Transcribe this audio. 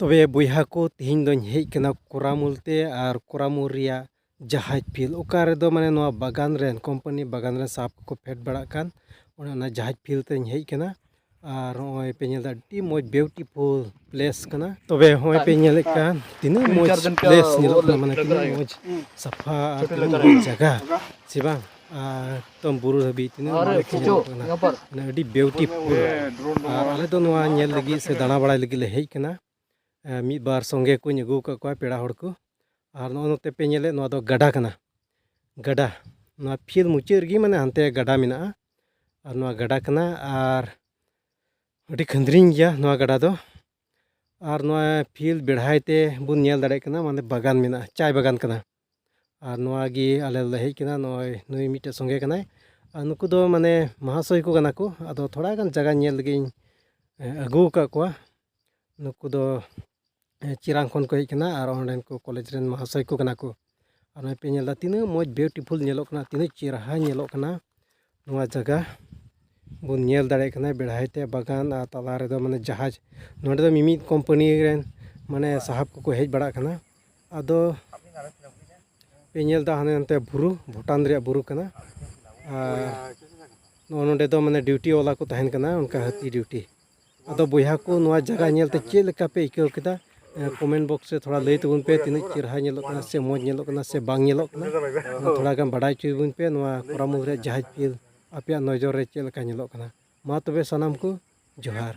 तबे बुया को तीन दोन हेज कना कोरामुल ते और कोरामुल रिया जहाज फील ओकारे दो माने नोआ बागान रेन कंपनी बागान रे साप को फेट बड़ा कान ओना जहाज फील ते हेज कना और होय पे नेल दी मोज ब्यूटीफुल प्लेस कना तबे होय पे नेल कान तीन मोज प्लेस नेलो कना माने तीन मोज सफा तीन मोज जगह सिबा तम बुरु हबी तीन मोज कना अडी ब्यूटीफुल और आले दो नोआ नेल लगी से दाना बड़ा लगी ले हेज कना मीद बार संगे को अगू का पेड़ा हड़ को और नोते पे नेले नोआ दो गड़ा कना गड़ा नोआ फील मुचाद रगी माने हानते गड़ा मेना और नोआ गड़ा कना और अडी खंद्रिंग गया नोआ गड़ा दो और नोआ फील बेढ़ाइते बुन नेल दाड़े कना माने बागान मेना चाय बागान कना और नोआ गी आले ले हेज कना नोय नुई मिटे संगे कना और नुकु दो माने महाशय को कना को आदो थोड़ा गान जगह नेल लगी अगू का को नुकु दो चिरांग खन को हेजना और ऑनलाइन को कॉलेज रेन महाशय को कना को और पे नेला तीन मोज ब्यूटीफुल नेलो कना तीन चिरहा नेलो कना नोआ जगह बुन नेल दाड़े कना बेढ़ाइते बागान और तला रे दो माने जहाज नोडे दो मिमिद कंपनी रेन माने साहब को हेज बड़ा कना आदो पे नेल दा हाने नते बुरु भूटान रे बुरु कना नोडे दो माने ड्यूटी वाला को तहन कना उनका हाथी ड्यूटी आदो बुया को नोआ जगह नेलते चेल लेका पे इको केदा कमेंट बॉक्स से थोड़ा लई तबुन पे तीन चिरहा नेलोक कना से मोज नेलोक कना से बांग नेलोक कना थोड़ा गान बाडाय चुबुन पे नोआ कोरामुल रे जहाज फील आपे नजर रे चेल लेका नेलोक कना मा तबे सनाम को जोहार।